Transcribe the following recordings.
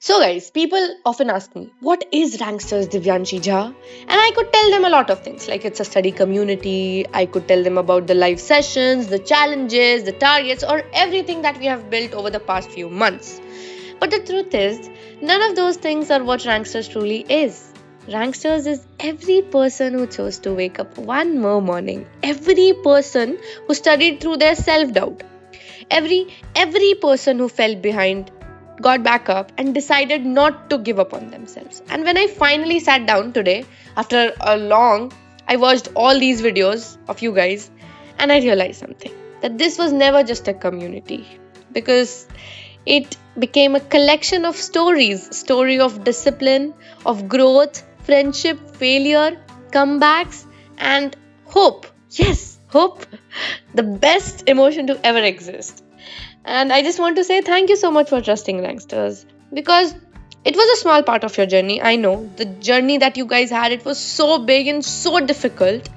So, guys, people often ask me, what is Ranksters Divyanshi Jha? And I could tell them a lot of things, like it's a study community. I could tell them about the live sessions, the challenges, the targets, or everything that we have built over the past few months. But the truth is, none of those things are what Ranksters truly is. Ranksters is every person who chose to wake up one more morning, every person who studied through their self doubt, every person who fell behind got back up and decided not to give up on themselves. And when I finally sat down today, after a long, I watched all these videos of you guys and I realized something, that this was never just a community, because it became a collection of story of discipline, of growth, friendship, failure, comebacks, and hope. Yes, hope, the best emotion to ever exist. And I just want to say thank you so much for trusting Ranksters, because it was a small part of your journey. I know the journey that you guys had, it was so big and so difficult.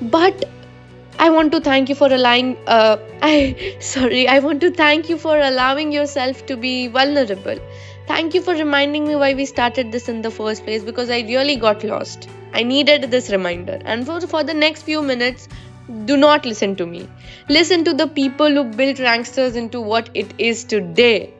But I want to thank you for allowing. I want to thank you for allowing yourself to be vulnerable. Thank you for reminding me why we started this in the first place, because I really got lost. I needed this reminder. And for the next few minutes, do not listen to me. Listen to the people who built Ranksters into what it is today.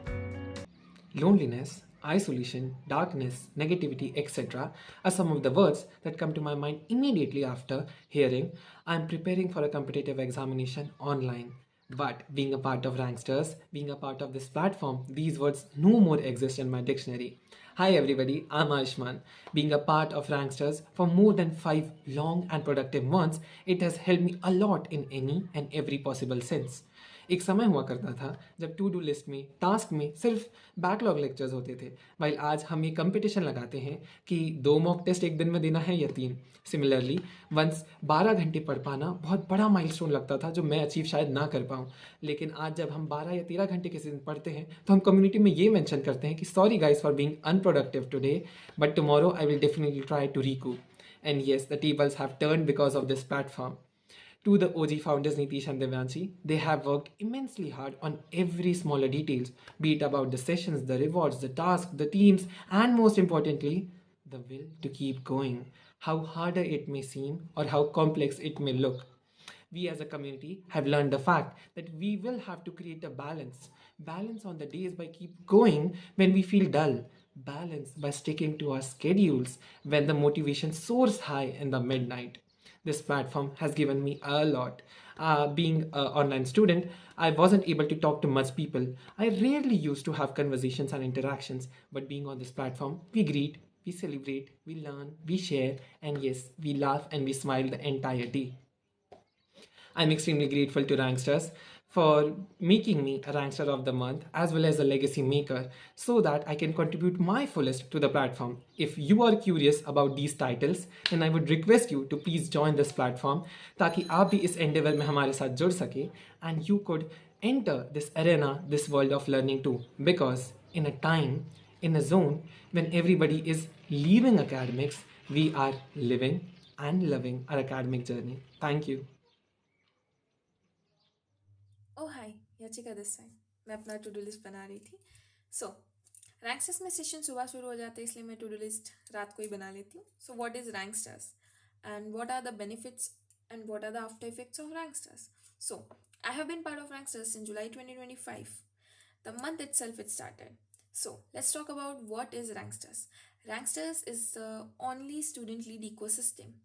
Loneliness, isolation, darkness, negativity, etc. are some of the words that come to my mind immediately after hearing I'm preparing for a competitive examination online. But being a part of Ranksters, being a part of this platform, these words no more exist in my dictionary. Hi everybody, I'm Ayushman. Being a part of Ranksters for more than 5 long and productive months, it has helped me a lot in any and every possible sense. एक समय हुआ करता था जब to do list में task में सिर्फ backlog lectures होते थे, वाइल आज हम ये कंपटीशन लगाते हैं कि 2 मॉक टेस्ट एक दिन में देना है या 3। सिमिलरली वंस 12 घंटे पढ़ पाना बहुत बड़ा माइलस्टोन लगता था जो मैं अचीव शायद ना कर पाऊँ, लेकिन आज जब हम 12 या 13 घंटे किसी दिन पढ़ते हैं तो हम कम्युनिटी में ये मेंशन करते हैं कि sorry guys for being unproductive today, but tomorrow I will definitely try to recoup. And yes, the tables have turned because of this platform. To the OG founders Nitish and Devyanshi, they have worked immensely hard on every smaller details, be it about the sessions, the rewards, the tasks, the teams, and most importantly, the will to keep going. How harder it may seem or how complex it may look. We as a community have learned the fact that we will have to create a balance. Balance on the days by keep going when we feel dull. Balance by sticking to our schedules when the motivation soars high in the midnight. This platform has given me a lot. Being an online student, I wasn't able to talk to much people. I rarely used to have conversations and interactions, but being on this platform, we greet, we celebrate, we learn, we share, and yes, we laugh and we smile the entire day. I'm extremely grateful to Ranksters for making me a Rankster of the Month as well as a legacy maker so that I can contribute my fullest to the platform. If you are curious about these titles, then I would request you to please join this platform ताकि आप भी इस endeavor में हमारे साथ जुड़ सके and you could enter this arena, this world of learning too. Because in a time, in a zone when everybody is leaving academics, we are living and loving our academic journey. Thank you. ओह हाय, याचिका this side. मैं अपना to do list बना रही थी. सो रैंकस्टर्स में session सुबह शुरू हो जाते हैं, इसलिए मैं टू डू लिस्ट रात को ही बना लेती हूँ. So what is Ranksters and what are the benefits and what are the after effects of Ranksters. So I have been part of Ranksters in July 2025, the month itself it started. So let's talk about what is Ranksters. Ranksters is the only student lead ecosystem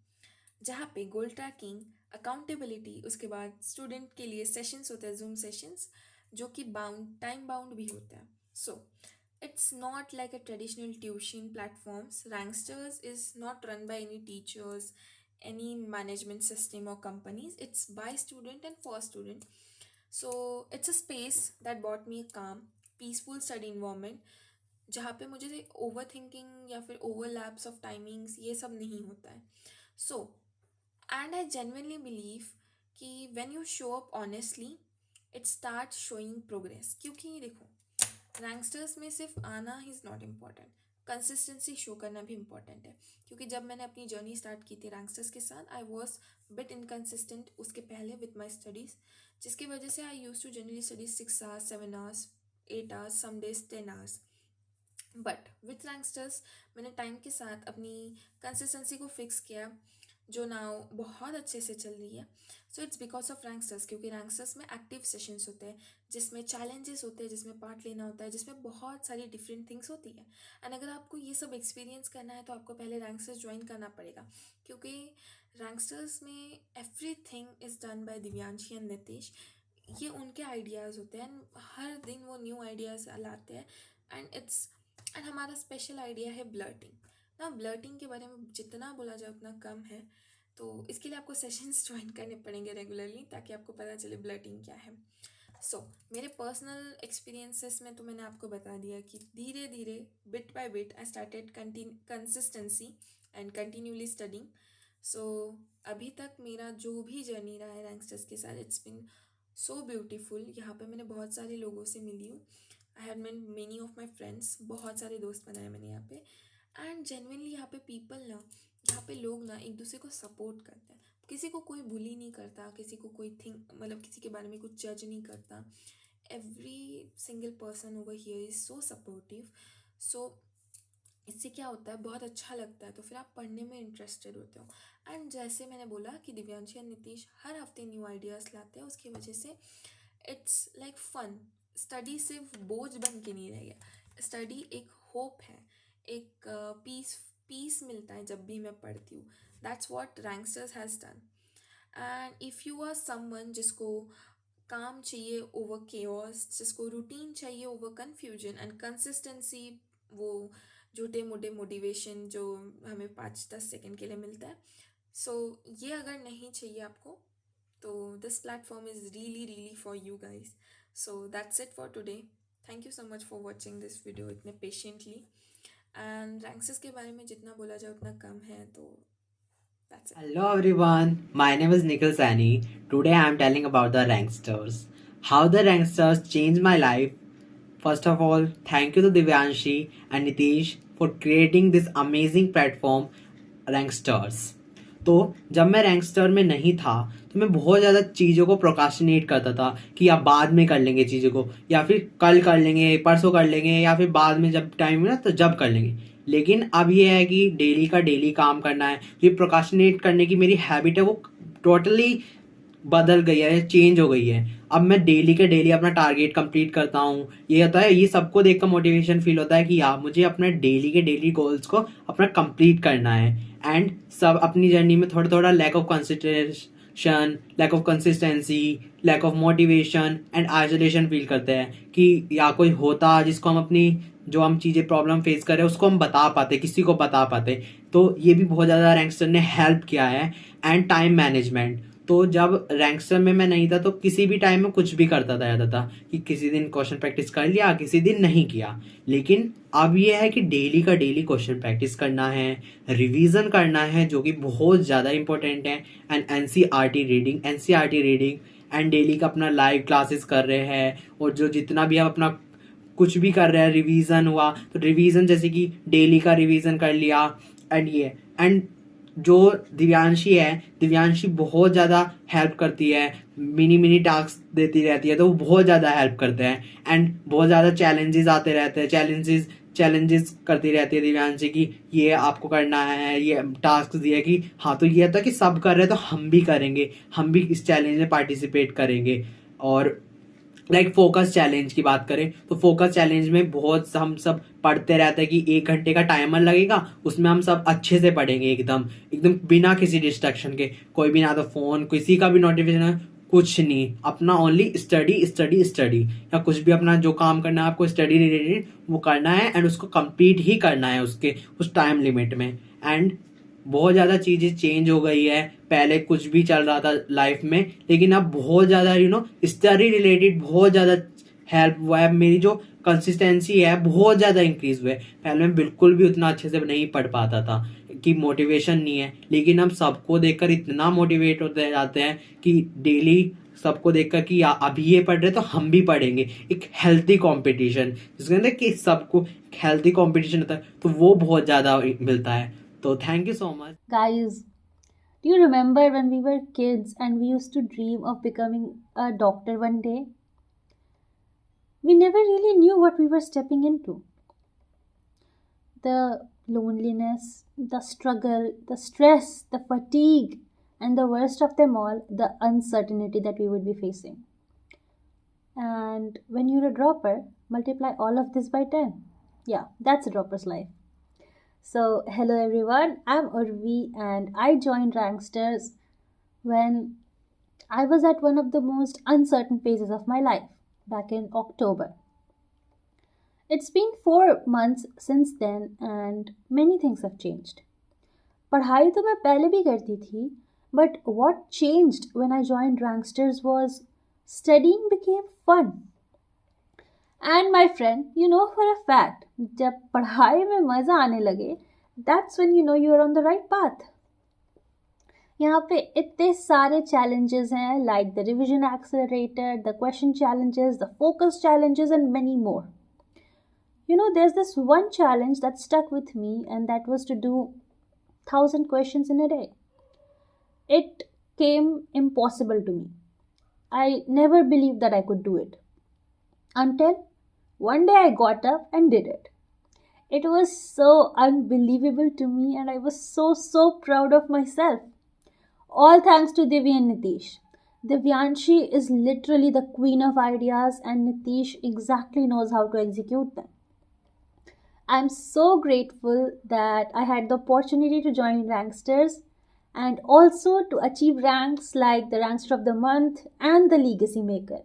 जहाँ पे गोल trekking, accountability, उसके बाद student के लिए sessions होते हैं, zoom sessions, जो कि टाइम बाउंड भी होता है. सो it's not like a traditional tuition platforms. Ranksters is not run by any teachers, any management system or companies. It's by student and for student. So it's a space that brought me a calm, peaceful study environment जहाँ पे मुझे over thinking या फिर overlaps off timings ये सब नहीं होता है. So and I genuinely believe कि when you show up honestly it start showing progress. क्योंकि देखो, रैंकस्टर्स में सिर्फ आना is not important, consistency show करना भी इम्पॉर्टेंट है. क्योंकि जब मैंने अपनी जर्नी स्टार्ट की थी रैंकस्टर्स के साथ, आई वॉज बिट इनकन्सिस्टेंट उसके पहले विथ माई स्टडीज़, जिसकी वजह से I use to generally study 6 hours 7 hours 8 hours, some days 10 hours. But with Ranksters मैंने टाइम के साथ अपनी कंसिस्टेंसी को फिक्स किया, जो नाउ बहुत अच्छे से चल रही है। सो इट्स बिकॉज ऑफ रैंकस्टर्स, क्योंकि रैंकस्टर्स में एक्टिव सेशंस होते हैं, जिसमें चैलेंजेस होते हैं, जिसमें पार्ट लेना होता है, जिसमें बहुत सारी डिफरेंट थिंग्स होती है। एंड अगर आपको ये सब एक्सपीरियंस करना है तो आपको पहले रैंकस्टर्स ज्वाइन करना पड़ेगा, क्योंकि रैंकस्टर्स में every thing is done by Divyanshi and Nitish. ये उनके आइडियाज़ होते हैं, and हर दिन वो न्यू आइडियाज़ लाते हैं। एंड हमारा स्पेशल आइडिया है ब्लर्टिंग। ना ब्लर्टिंग के बारे में जितना बोला जाए उतना कम है, तो इसके लिए आपको सेशंस ज्वाइन करने पड़ेंगे रेगुलरली, ताकि आपको पता चले ब्लर्टिंग क्या है। सो मेरे पर्सनल एक्सपीरियंसेस में तो मैंने आपको बता दिया कि धीरे धीरे bit by bit I started consistency and continuously studying. So अभी तक मेरा जो भी जर्नी रहा है रैंकस्टर्स के साथ, इट्स बिन सो ब्यूटीफुल। यहाँ पे मैंने बहुत सारे लोगों से मिली हूँ। I have met many of my friends, बहुत सारे दोस्त बनाए मैंने यहाँ पे। एंड जेनविनली यहाँ पे पीपल ना, यहाँ पे लोग ना एक दूसरे को सपोर्ट करते हैं। किसी को कोई बुली नहीं करता, किसी को कोई थिंक मतलब किसी के बारे में कुछ जज नहीं करता। Every single person over here is so supportive. So इससे क्या होता है, बहुत अच्छा लगता है, तो फिर आप पढ़ने में इंटरेस्टेड होते हो। एंड जैसे मैंने बोला कि दिव्यांशी और नीतीश हर हफ्ते न्यू आइडियाज़ लाते हैं, उसकी वजह से इट्स लाइक फन। स्टडी सिर्फ बोझ बन के नहीं रह गया, स्टडी एक होप है, एक पीस मिलता है जब भी मैं पढ़ती हूँ। That's what Ranksters has done. And if you are someone जिसको काम चाहिए ओवर केओस, जिसको रूटीन चाहिए ओवर कन्फ्यूजन एंड कंसिस्टेंसी, वो झूठे मोटे मोटिवेशन जो हमें 5-10 सेकेंड के लिए मिलता है, सो ये अगर नहीं चाहिए आपको, तो this platform is really really for you guys. So that's it for today. Thank you so much for watching this video इतने पेशेंटली। एंड रैंक्सेस के बारे में जितना बोला जाए उतना कम है, तो that's it. Hello everyone, my name is Nikhil Sani. Today I am telling about the Ranksters. How the Ranksters changed my life. First of all, thank you to Divyanshi and Nitish for creating this amazing platform, Ranksters. तो जब मैं रैंकस्टर में नहीं था तो मैं बहुत ज़्यादा चीज़ों को प्रोकास्टिनेट करता था कि आप बाद में कर लेंगे चीज़ों को, या फिर कल कर लेंगे, परसों कर लेंगे, या फिर बाद में जब टाइम मिला तो जब कर लेंगे। लेकिन अब ये है कि डेली का डेली काम करना है। ये प्रोकास्टिनेट करने की मेरी हैबिट है वो टोटली बदल गई है, चेंज हो गई है। अब मैं डेली के डेली अपना टारगेट कंप्लीट करता हूँ। ये होता है, ये सबको देखकर मोटिवेशन फील होता है कि यार मुझे अपने डेली के डेली गोल्स को अपना कंप्लीट करना है। एंड सब अपनी जर्नी में थोड़ा थोड़ा lack of consistency, lack of consistency, lack of motivation and isolation feel करते हैं कि या कोई होता जिसको हम अपनी जो हम चीज़ें प्रॉब्लम फेस कर रहे हैं उसको हम बता पाते, किसी को बता पाते। तो ये भी बहुत ज़्यादा रैंकस्टर ने हेल्प किया है। एंड टाइम मैनेजमेंट, तो जब रैंकस्टर में मैं नहीं था तो किसी भी टाइम में कुछ भी करता था, रहता था कि किसी दिन क्वेश्चन प्रैक्टिस कर लिया, किसी दिन नहीं किया। लेकिन अब ये है कि डेली का डेली क्वेश्चन प्रैक्टिस करना है, रिवीजन करना है, जो कि बहुत ज़्यादा इंपॉर्टेंट है। And NCERT reading and daily का अपना लाइव क्लासेस कर रहे हैं। और जो जितना भी हम अपना कुछ भी कर रहे हैं, रिवीजन हुआ तो रिवीजन जैसे कि डेली का रिवीजन कर लिया। एंड जो दिव्यांशी बहुत ज़्यादा हेल्प करती है, मिनी टास्क देती रहती है, तो वो बहुत ज़्यादा हेल्प करते हैं। एंड बहुत ज़्यादा चैलेंजेस आते रहते हैं, चैलेंजेस करती रहती है दिव्यांशी की ये आपको करना है, ये टास्क दिया कि हाँ, तो ये था कि सब कर रहे हैं तो हम भी करेंगे, हम भी इस चैलेंज में पार्टिसिपेट करेंगे। और फोकस चैलेंज की बात करें तो फोकस चैलेंज में बहुत हम सब पढ़ते रहते हैं कि 1 घंटे का टाइमर लगेगा, उसमें हम सब अच्छे से पढ़ेंगे, एकदम एकदम बिना किसी डिस्ट्रैक्शन के, कोई भी ना तो फोन, किसी का भी नोटिफिकेशन, कुछ नहीं, अपना ओनली स्टडी स्टडी स्टडी, या कुछ भी अपना जो काम करना है आपको स्टडी रिलेटेड वो करना है एंड उसको कंप्लीट ही करना है उसके उस टाइम लिमिट में। एंड बहुत ज़्यादा चीज़ें चेंज हो गई है। पहले कुछ भी चल रहा था लाइफ में, लेकिन अब बहुत ज़्यादा स्टडी रिलेटेड बहुत ज़्यादा हेल्प हुआ है। मेरी जो कंसिस्टेंसी है बहुत ज़्यादा इंक्रीज हुआ है। पहले मैं बिल्कुल भी उतना अच्छे से नहीं पढ़ पाता था कि मोटिवेशन नहीं है, लेकिन हम सबको देखकर इतना मोटिवेट होते जाते हैं कि डेली सबको देखकर कि अभी ये पढ़ रहे तो हम भी पढ़ेंगे। एक हेल्थी कंपटीशन जिसके अंदर कि सबको हेल्थी कंपटीशन होता है, तो वो बहुत ज़्यादा मिलता है। तो thank you so much. Guys, do you remember when we were kids and we used to dream of becoming a doctor one day? We never really knew what we were stepping into. The loneliness, the struggle, the stress, the fatigue, and the worst of them all, the uncertainty that we would be facing. And when you're a dropper, multiply all of this by 10. Yeah, that's a dropper's life. So, hello everyone, I'm Urvi and I joined Ranksters when I was at one of the most uncertain phases of my life back in October. It's been 4 months since then and many things have changed. पढ़ाई तो मैं पहले भी करती थी, but what changed when I joined Ranksters was studying became fun. And my friend, you know for a fact, जब पढ़ाई में मज़ा आने लगे, that's when you know you're on the right path. यहाँ पे इतने सारे challenges हैं like the revision accelerator, the question challenges, the focus challenges and many more. You know, there's this one challenge that stuck with me and that was to do 1,000 questions in a day. It came impossible to me. I never believed that I could do it. Until one day I got up and did it. It was so unbelievable to me and I was so proud of myself. All thanks to Divya and Nitish. Divyanshi is literally the queen of ideas and Nitish exactly knows how to execute them. I'm so grateful that I had the opportunity to join Ranksters and also to achieve ranks like the Rankster of the Month and the Legacy Maker.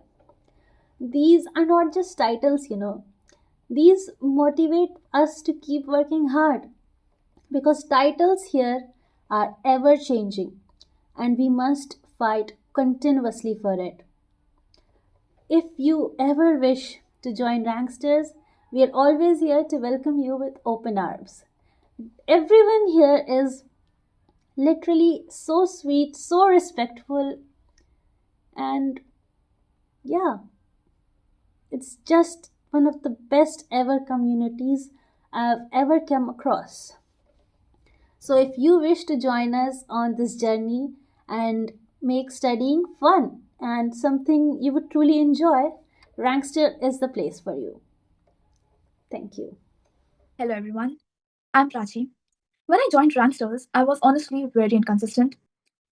These are not just titles, you know. These motivate us to keep working hard because titles here are ever changing and we must fight continuously for it. If you ever wish to join Ranksters, we are always here to welcome you with open arms. Everyone here is literally so sweet, so respectful, and yeah, it's just one of the best ever communities I've ever come across. So, if you wish to join us on this journey and make studying fun and something you would truly enjoy, Rankster is the place for you. Thank you. Hello everyone, I'm Prachi. When I joined Ranksters, I was honestly very inconsistent.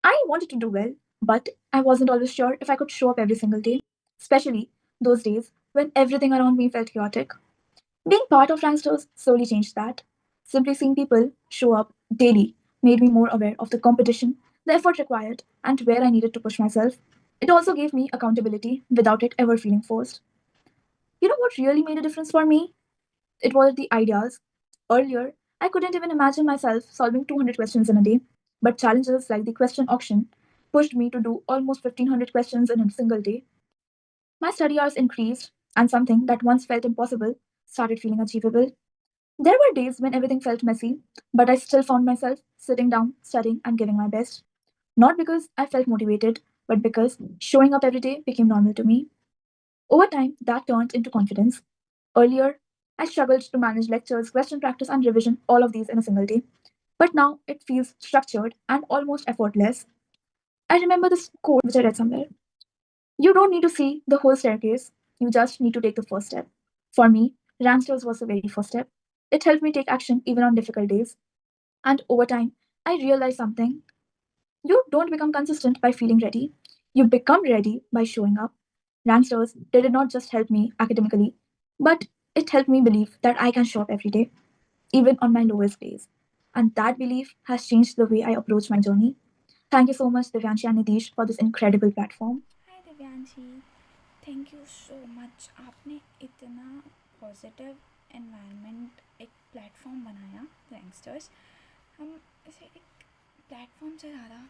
I wanted to do well, but I wasn't always sure if I could show up every single day, especially those days when everything around me felt chaotic. Being part of Ranksters slowly changed that. Simply seeing people show up daily made me more aware of the competition, the effort required, and where I needed to push myself. It also gave me accountability without it ever feeling forced. You know what really made a difference for me? It was the ideas. Earlier, I couldn't even imagine myself solving 200 questions in a day, but challenges like the question auction pushed me to do almost 1,500 questions in a single day. My study hours increased, and something that once felt impossible started feeling achievable. There were days when everything felt messy, but I still found myself sitting down, studying, and giving my best. Not because I felt motivated, but because showing up every day became normal to me. Over time, that turned into confidence. Earlier, I struggled to manage lectures, question practice, and revision, all of these in a single day. But now it feels structured and almost effortless. I remember this quote which I read somewhere. You don't need to see the whole staircase, you just need to take the first step. For me, Ramsters was the very first step. It helped me take action even on difficult days. And over time, I realized something. You don't become consistent by feeling ready, you become ready by showing up. Ramsters did not just help me academically, but it helped me believe that I can show up every day, even on my lowest days. And that belief has changed the way I approach my journey. Thank you so much, Divyanshi and Nitish, for this incredible platform. Hi Divyanshi, thank you so much. आपने इतना positive environment एक platform बनाया रैंकस्टर्स. हम इसे एक platform से ज़्यादा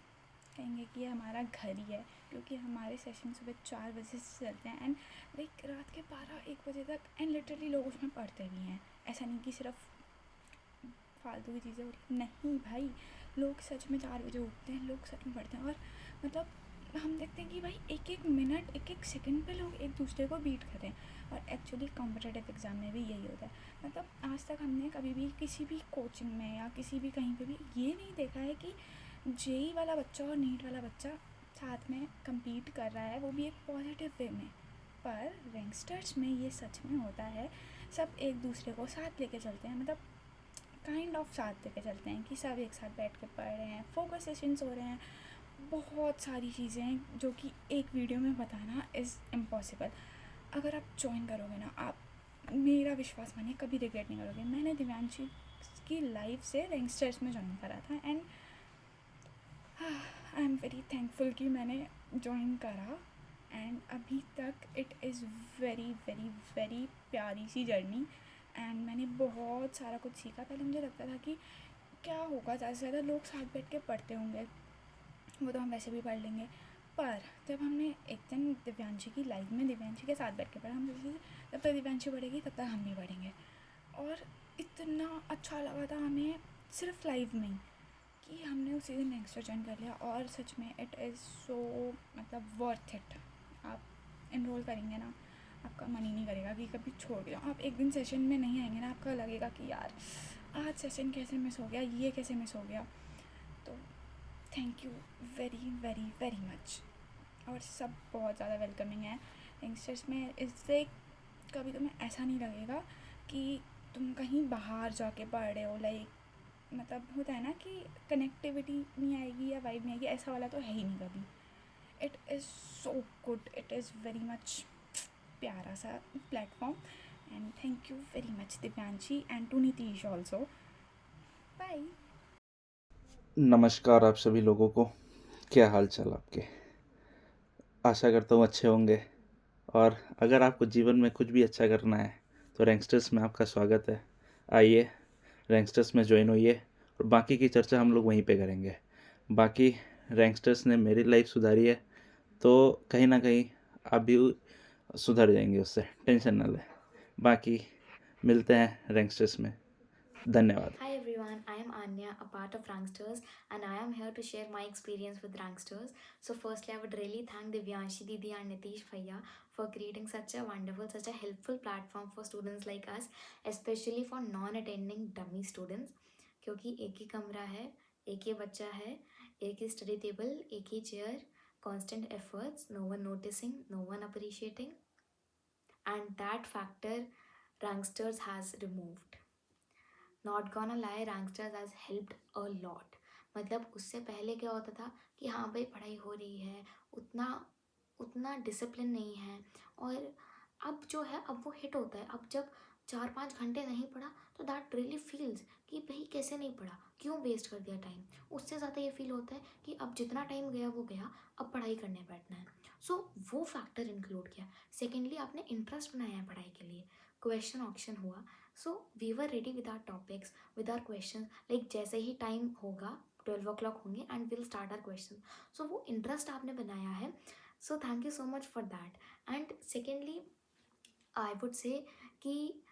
कहेंगे कि ये हमारा घर ही है, क्योंकि हमारे सेशन सुबह 4 बजे से चलते हैं एंड लाइक रात के 12-1 बजे तक, एंड लिटरली लोग उसमें पढ़ते भी हैं. ऐसा नहीं कि सिर्फ फालतू की चीज़ें हो रही, नहीं भाई, लोग सच में 4 बजे उठते हैं, लोग सच में पढ़ते हैं. और मतलब हम देखते हैं कि भाई एक एक मिनट, एक एक सेकंड पे लोग एक दूसरे को बीट कर रहे हैं. और एक्चुअली कॉम्पिटिटिव एग्ज़ाम में भी यही होता है. मतलब आज तक हमने कभी भी किसी भी कोचिंग में या किसी भी कहीं पे भी ये नहीं देखा है कि जेई वाला बच्चा और नीट वाला बच्चा साथ में compete कर रहा है, वो भी एक पॉजिटिव वे में. पर रैंकस्टर्स में ये सच में होता है, सब एक दूसरे को साथ लेके चलते हैं. मतलब काइंड ऑफ साथ लेके चलते हैं कि सब एक साथ बैठ के पढ़ रहे हैं, फोकस सेशंस हो रहे हैं, बहुत सारी चीज़ें हैं जो कि एक वीडियो में बताना इज़ इम्पॉसिबल। अगर आप ज्वाइन करोगे ना, आप मेरा विश्वास मानिए कभी रिग्रेट नहीं करोगे। मैंने दिव्यांशी की लाइफ से रैंकस्टर्स में ज्वाइन करा था and I am very thankful कि मैंने ज्वाइन करा एंड अभी तक it is very very very प्यारी सी जर्नी एंड मैंने बहुत सारा कुछ सीखा। पहले मुझे लगता था कि क्या होगा, ज़्यादा से ज़्यादा लोग साथ बैठ के पढ़ते होंगे, वो तो हम वैसे भी पढ़ लेंगे। पर जब हमने एक दिन दिव्यांशी की लाइफ में दिव्यांशी के साथ बैठ के पढ़ा, हम सोचे जब तक दिव्यांशी पढ़ेगी तब तक हम भी पढ़ेंगे, और इतना अच्छा लगा था हमें सिर्फ लाइव में ही कि हमने उसी दिन नेक्स्ट ज्वाइन कर लिया। और सच में इट इज़ सो मतलब वर्थ इट। आप इनरोल करेंगे ना, आपका मन ही नहीं करेगा कि कभी छोड़ के जाओ। आप एक दिन सेशन में नहीं आएंगे ना, आपका लगेगा कि यार आज सेशन कैसे मिस हो गया, ये कैसे मिस हो गया। तो thank you very very very much. और सब बहुत ज़्यादा वेलकमिंग है यंगस्टर्स में। इससे कभी तुम्हें ऐसा नहीं लगेगा कि तुम कहीं बाहर जाके पढ़ रहे हो। लाइक मतलब होता है ना कि कनेक्टिविटी नहीं आएगी या वाइब नहीं आएगी, ऐसा वाला तो है ही नहीं कभी। It is so good, it is very much प्यारा सा platform and thank you very much Divyanshi and to Nitish also. Bye. नमस्कार आप सभी लोगों को, क्या हाल चाल आपके। आशा करता हूँ अच्छे होंगे। और अगर आपको जीवन में कुछ भी अच्छा करना है तो रैंकस्टर्स में आपका स्वागत है। आइए रैंकस्टर्स में ज्वाइन होइए और बाकी की चर्चा हम लोग वहीं पे करेंगे। बाकी रैंकस्टर्स ने मेरी लाइफ सुधारी है, तो कहीं ना कहीं आप भी सुधर जाएंगे उससे, टेंशन ना लें। बाकी मिलते हैं रैंकस्टर्स में। धन्यवाद। Hi everyone, I am Anya, a part of Ranksters, and I am here to share my experience with Ranksters. So, firstly, I would really thank Divyanshi Didi and Nitish Bhaiya for creating such a wonderful, such a helpful platform for students like us, especially for non-attending dummy students. क्योंकि एक ही कमरा है, एक ही बच्चा है, एक ही study table, एक ही chair, constant efforts, no one noticing, no one appreciating, and that factor Ranksters has removed. Not gonna lie, Ranksters has helped a lot. मतलब उससे पहले क्या होता था कि हाँ भाई पढ़ाई हो रही है, उतना उतना डिसिप्लिन नहीं है, और अब जो है अब वो हिट होता है। अब जब 4-5 घंटे नहीं पढ़ा तो दैट रियली फील्स कि भाई कैसे नहीं पढ़ा, क्यों वेस्ट कर दिया टाइम। उससे ज़्यादा ये फील होता है कि अब जितना टाइम गया वो गया, अब पढ़ाई करने बैठना है। सो वो फैक्टर इंक्लूड किया। सेकेंडली, आपने इंटरेस्ट बनाया है पढ़ाई के लिए, क्वेश्चन ऑप्शन हुआ। So we were ready with our topics, with our question. Like जैसे ही टाइम होगा 12 o'clock होंगे and will start our question. So वो इंटरेस्ट आपने बनाया है, so thank you so much for that. And secondly I would say कि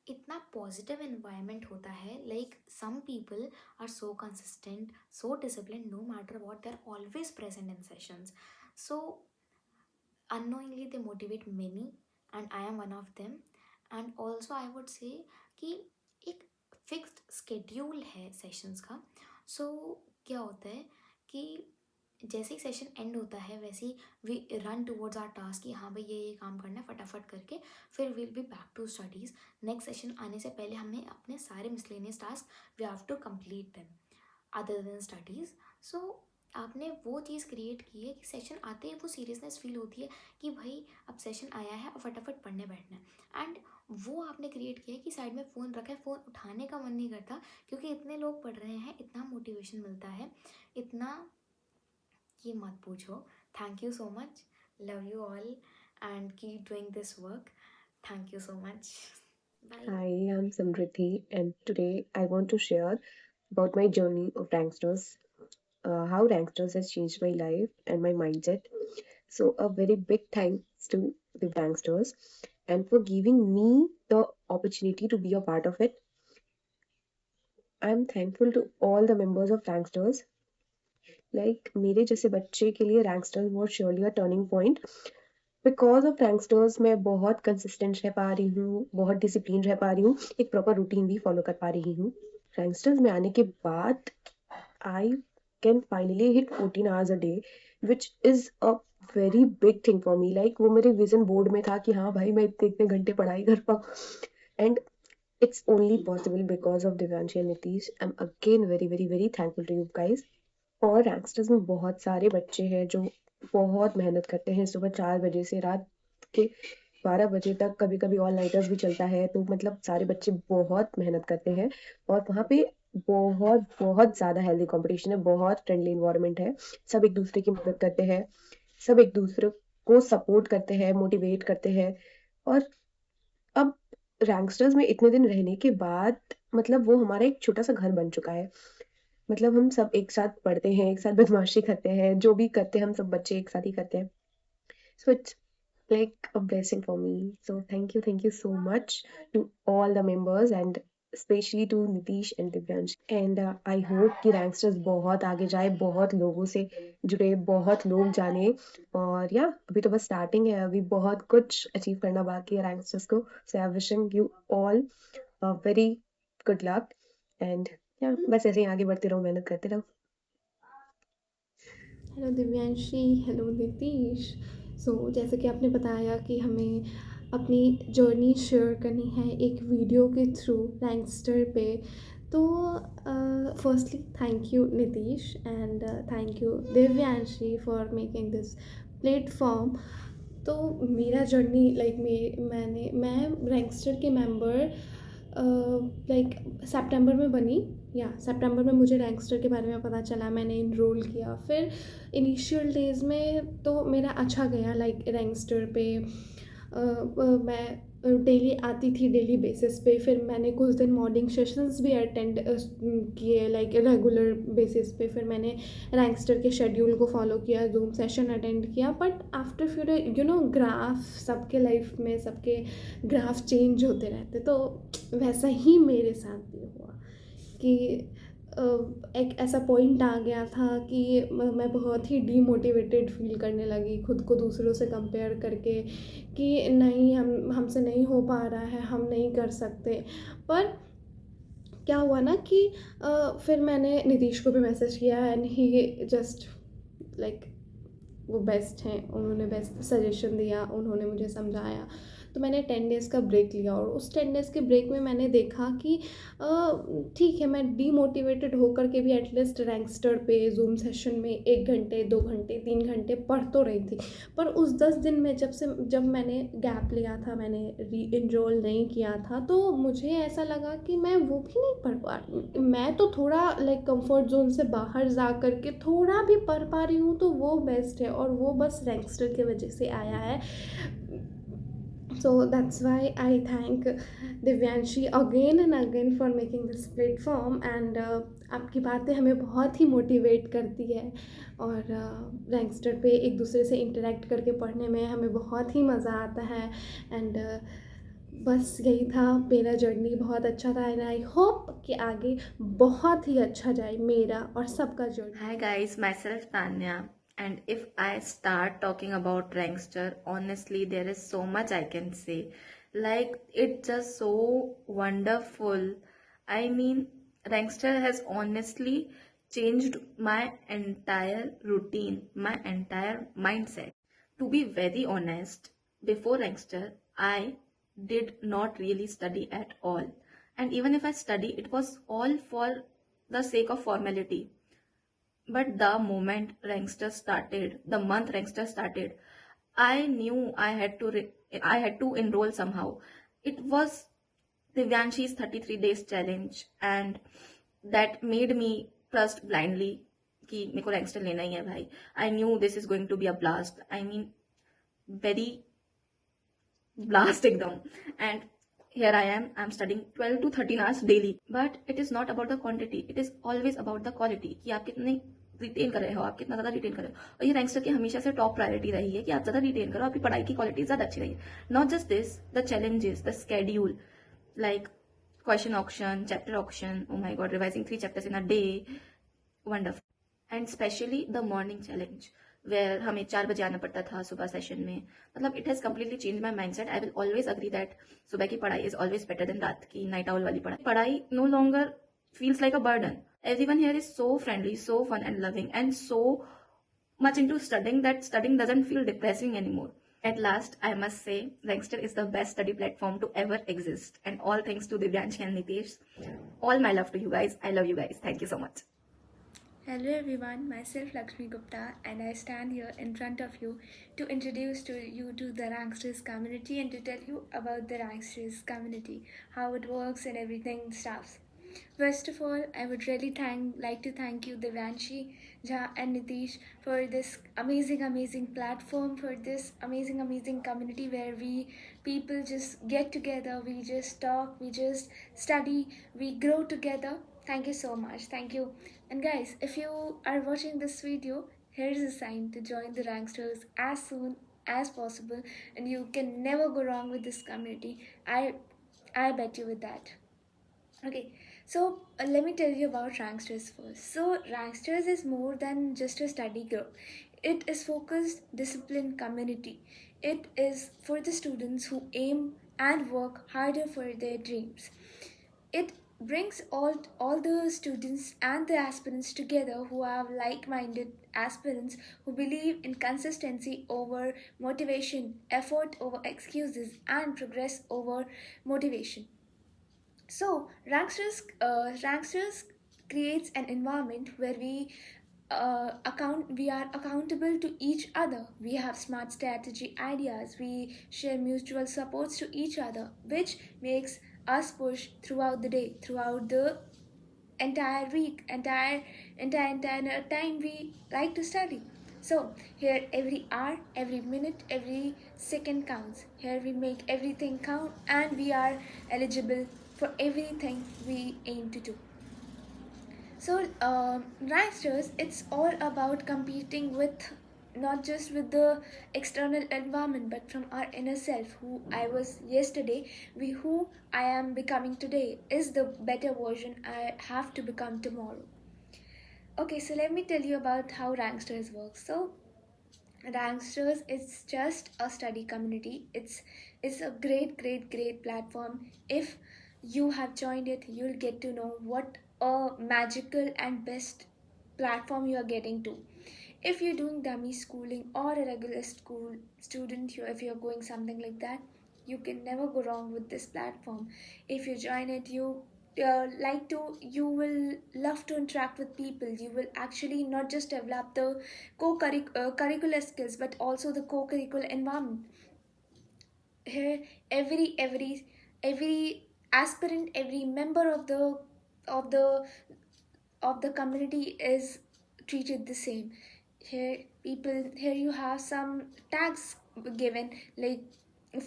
इतना पॉजिटिव एनवायरनमेंट होता है। Like some people are so consistent, so discipline, no matter what, they are always present in sessions. So unknowingly they motivate many, and I am one of them. And also I would say कि एक fixed schedule है sessions का। सो क्या होता है कि जैसे ही session and होता है वैसे ही we run towards our task कि हाँ भाई ये काम करना है, फटाफट करके फिर will be back to studies. Next session आने से पहले हमने अपने सारे miscellaneous task we have to complete them other than studies. So आपने वो चीज़ क्रिएट की है कि सेशन आते ही वो सीरियसनेस फील होती है कि भाई अब सेशन आया है, अब फटाफट पढ़ने बैठना है। एंड वो आपने क्रिएट किया है कि साइड में फ़ोन रखा है, फ़ोन उठाने का मन नहीं करता क्योंकि इतने लोग पढ़ रहे हैं, इतना मोटिवेशन मिलता है, इतना कि मत पूछो। Thank you so much, love you all and keep doing this work. Thank you so much, bye. Hi, I'm Samriddhi, and today I want to share about my journey of Ranksters, how Ranksters has changed my life and my mindset. So, a very big thanks to the Ranksters and for giving me the opportunity to be a part of it. I'm thankful to all the members of Ranksters. Like मेरे जैसे बच्चे के लिए Ranksters was surely a turning point. Because of Ranksters मैं बहुत consistent रह पा रही हूँ, बहुत डिसिप्लिन रह पा रही हूँ, एक प्रॉपर रूटीन भी फॉलो कर पा रही हूँ। रैंकस्टर्स में आने के बाद I can finally hit 14 hours a day, which is a very big thing for me. Like वो मेरे विजन बोर्ड में था कि हाँ भाई मैं इतने इतने घंटे पढ़ाई कर पाऊँ। And It's only possible because of Divyanshi and Nitish. I'm again very thankful to you guys. और रैंकस्टर्स में बहुत सारे बच्चे हैं जो बहुत मेहनत करते हैं सुबह 4 बजे से रात के 12 बजे तक, कभी कभी ऑल नाइटर्स भी चलता है, तो मतलब सारे बच्चे बहुत मेहनत करते हैं और वहाँ पे बहुत बहुत ज़्यादा हेल्दी कंपटीशन है, बहुत फ्रेंडली इन्वायरमेंट है, सब एक दूसरे की मदद करते हैं, सब एक दूसरे को सपोर्ट करते हैं, मोटिवेट करते हैं। और अब रैंकस्टर्स में इतने दिन रहने के बाद मतलब वो हमारा एक छोटा सा घर बन चुका है। मतलब हम सब एक साथ पढ़ते हैं, एक साथ बदमाशी करते हैं, जो भी करते हैं हम सब बच्चे एक साथ ही करते हैं। So it's like a blessing for me. So thank you so much to all the members and especially to Nitish and Divyansh. And I hope कि Ranksters बहुत आगे जाए, बहुत लोगों से जुड़े, बहुत लोग जाने। और या अभी तो बस स्टार्टिंग है, अभी बहुत कुछ अचीव करना बाकी है Ranksters को। So I'm wishing you all a very good luck and या बस ऐसे ही आगे बढ़ते रहो, मेहनत करते रहो। Hello Divyanshi, hello Nitish. जैसे कि आपने बताया कि हमें अपनी जर्नी शेयर करनी है एक वीडियो के थ्रू रैंकस्टर पे, तो firstly thank you Nitish and thank you Divyanshi for making this platform. तो मेरा जर्नी मैं रैंकस्टर के मेंबर सितंबर में बनी, सितंबर में मुझे रैंकस्टर के बारे में पता चला, मैंने इनरोल किया। फिर इनिशियल डेज़ में तो मेरा अच्छा गया, रैंकस्टर पे मैं डेली आती थी, डेली बेसिस पे। फिर मैंने कुछ दिन मॉर्निंग सेशंस भी अटेंड किए रेगुलर बेसिस पे। फिर मैंने रैंकस्टर के शेड्यूल को फॉलो किया, जूम सेशन अटेंड किया। बट आफ्टर फ्यू ग्राफ, सबके लाइफ में सबके ग्राफ चेंज होते रहते, तो वैसा ही मेरे साथ भी हुआ कि एक ऐसा पॉइंट आ गया था कि मैं बहुत ही डीमोटिवेटेड फील करने लगी खुद को दूसरों से कंपेयर करके कि नहीं, हमसे नहीं हो पा रहा है, हम नहीं कर सकते। पर क्या हुआ ना कि फिर मैंने नीतीश को भी मैसेज किया एंड ही जस्ट वो बेस्ट हैं, उन्होंने बेस्ट सजेशन दिया, उन्होंने मुझे समझाया। तो मैंने 10 डेज़ का ब्रेक लिया और उस 10 डेज़ के ब्रेक में मैंने देखा कि ठीक है, मैं डीमोटिवेटेड होकर के भी एटलीस्ट रैंकस्टर पे जूम सेशन में 1 घंटे 2 घंटे 3 घंटे पढ़ तो रही थी। पर उस 10 दिन में जब मैंने गैप लिया था, मैंने री इनरोल नहीं किया था, तो मुझे ऐसा लगा कि मैं वो भी नहीं पढ़ पा रही। मैं तो थोड़ा कंफर्ट जोन से बाहर जा कर के थोड़ा भी पढ़ पा रही हूँ, तो वो बेस्ट है, और वो बस रैंकस्टर की वजह से आया है। So that's why I thank Divyanshi again and again for making this platform and आपकी बातें हमें बहुत ही मोटिवेट करती है और रैंकस्टर पे एक दूसरे से इंटरेक्ट करके पढ़ने में हमें बहुत ही मज़ा आता है। एंड बस यही था, मेरा जर्नी बहुत अच्छा था एंड आई होप कि आगे बहुत ही अच्छा जाए मेरा और सबका journey. Hi guys, myself Tanya. And if I start talking about Rankster, honestly, there is so much I can say. It's just so wonderful. I mean, Rankster has honestly changed my entire routine, my entire mindset. To be very honest, before Rankster, I did not really study at all. And even if I study, it was all for the sake of formality. But the moment Rankster started, the month Rankster started, I knew I had to enroll somehow. It was Divyanshi's 33 days challenge, and that made me trust blindly कि मेरे को Rankster लेना ही है भाई. I knew this is going to be a blast. I mean, very blast एकदम. And here I am, I'm studying 12 to 13 hours daily. But it is not about the quantity, it is always about the quality. कि आप कितने retain कर रहे हो, आप कितना ज़्यादा रिटेन कर रहे हो। और ये रैंकस्टर की हमेशा से टॉप प्रायोरिटी रही है कि आप ज़्यादा रिटेन करो, आपकी पढ़ाई की क्वालिटी ज़्यादा अच्छी रही है। Not just this, the challenges, the schedule, question auction, chapter auction, oh my god, revising 3 chapters in a day, wonderful. And specially the morning challenge where हमें 4 बजे आना पड़ता था सुबह सेशन में। मतलब it has completely change my mind set. I will always agree that सुबह की पढ़ाई इज ऑलवेज बेटर देन रात की नाइट आउल वाली पढ़ाई। पढ़ाई no longer feels like a burden. Everyone here is so friendly, so fun and loving, and so much into studying that studying doesn't feel depressing anymore. At last, I must say, Rankster is the best study platform to ever exist. And all thanks to Divyanshi and Nitesh. All my love to you guys. I love you guys. Thank you so much. Hello everyone, myself Lakshmi Gupta and I stand here in front of you to introduce to you to the Ranksters community and to tell you about the Ranksters community, how it works and everything stuff. First of all, I would really like to thank you Divyanshi, Jha and Nitish for this amazing platform, for this amazing community where we people just get together, we just talk, we just study, we grow together. Thank you so much. Thank you. And guys, if you are watching this video, here is a sign to join the Ranksters as soon as possible and you can never go wrong with this community. I bet you with that. Okay, so let me tell you about Ranksters first. So Ranksters is more than just a study group. It is focused, disciplined community. It is for the students who aim and work harder for their dreams. It brings all the students and the aspirants together who have like-minded aspirants who believe in consistency over motivation, effort over excuses, and progress over motivation. So Ranksters creates an environment where we are accountable to each other. We have smart strategy ideas. We share mutual supports to each other, which makes us push throughout the day, throughout the entire week, entire time we like to study. So here every hour, every minute, every second counts. Here we make everything count and we are eligible for everything we aim to do. So Ranksters, it's all about competing with not just with the external environment but from our inner self. Who I was yesterday, who I am becoming today is the better version I have to become tomorrow. Okay, so let me tell you about how Ranksters works. So Ranksters is just a study community. It's a great platform. If you have joined it, you'll get to know what a magical and best platform you are getting to. If you're doing dummy schooling or a regular school student, if you're going something like that, you can never go wrong with this platform. If you join it, you will love to interact with people. You will actually not just develop the curricular skills but also the co-curricular environment. Here every aspirant, every member of the of the community is treated the same. Here you have some tags given, like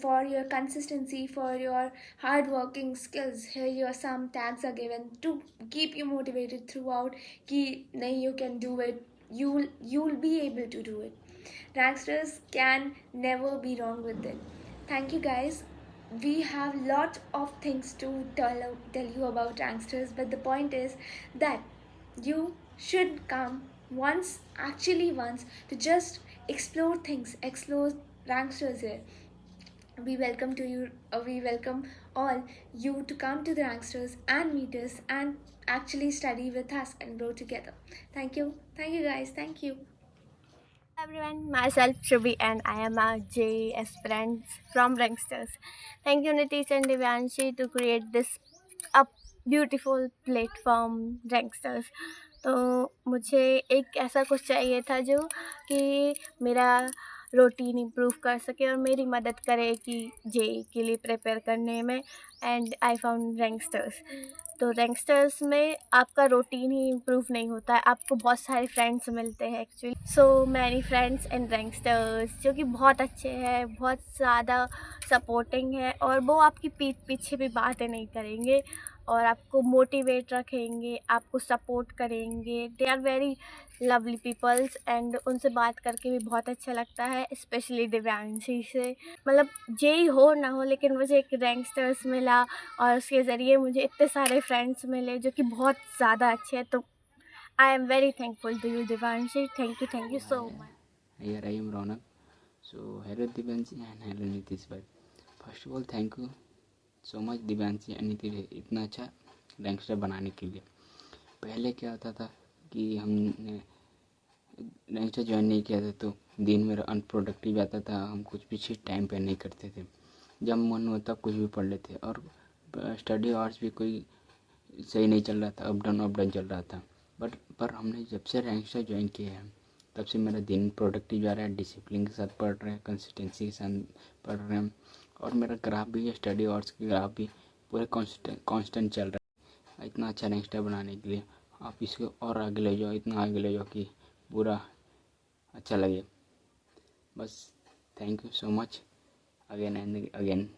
for your consistency, for your hard working skills. Here your some tags are given to keep you motivated throughout. Ki nahi, you can do it, you'll be able to do it. Ranksters can never be wrong with it. Thank you guys. We have lot of things to tell you about Ranksters, but the point is that you should come once to just explore things, explore Ranksters here. We welcome to you. We welcome all you to come to the Ranksters and meet us and actually study with us and grow together. Thank you guys. Thank you. Everyone, myself Shrubi and I am a J aspirant from Ranksters. Thank you Nitish and Divyanshi to create this a beautiful platform Ranksters. तो मुझे एक ऐसा कुछ चाहिए था जो कि मेरा रूटीन इम्प्रूव कर सके और मेरी मदद करे कि जे के लिए प्रिपेयर करने में एंड आई फाउंड रैंकस्टर्स. तो रैंकस्टर्स में आपका रूटीन ही इम्प्रूव नहीं होता है, आपको बहुत सारे फ्रेंड्स मिलते हैं actually. So many friends in Ranksters जो कि बहुत अच्छे हैं, बहुत ज़्यादा सपोर्टिंग है और वो आपकी पीठ पीछे भी बातें नहीं करेंगे और आपको मोटिवेट रखेंगे, आपको सपोर्ट करेंगे. They are very lovely peoples and उनसे बात करके भी बहुत अच्छा लगता है, स्पेशली दिव्यांशी से. मतलब जेई हो ना हो लेकिन मुझे एक रैंकस्टर्स मिला और उसके ज़रिए मुझे इतने सारे फ्रेंड्स मिले जो कि बहुत ज़्यादा अच्छे हैं. तो I am very thankful to you Divyanshi. Thank you so much. Here I am Ronak. So hello Divyanshi and hello Nitish bhai. First of all thank you so much Divyanshi and Nitish इतना अच्छा रैंकस्टर बनाने के लिए. पहले क्या होता था कि हमने रैंकस्टर ज्वाइन नहीं किया था तो दिन मेरा अनप्रोडक्टिव जाता था, हम कुछ भी चीज़ टाइम पे नहीं करते थे, जब मन होता कुछ भी पढ़ लेते, और स्टडी आवर्स भी कोई सही नहीं चल रहा था, अप डाउन चल रहा था। पर हमने जब से रैंकस्टर ज्वाइन किया है तब से मेरा दिन प्रोडक्टिव जा रहा है, डिसिप्लिन के साथ पढ़ रहे हैं, कंसिस्टेंसी के साथ पढ़ रहे हैं, और मेरा ग्राफ भी है, स्टडी आवर्स के ग्राफ भी पूरे कांस्टेंट चल रहा है। इतना अच्छा रैंकस्टर बनाने के लिए आप इसको और आगे ले जाओ, इतना आगे ले जाओ कि पूरा अच्छा लगे। बस thank you so much again and again.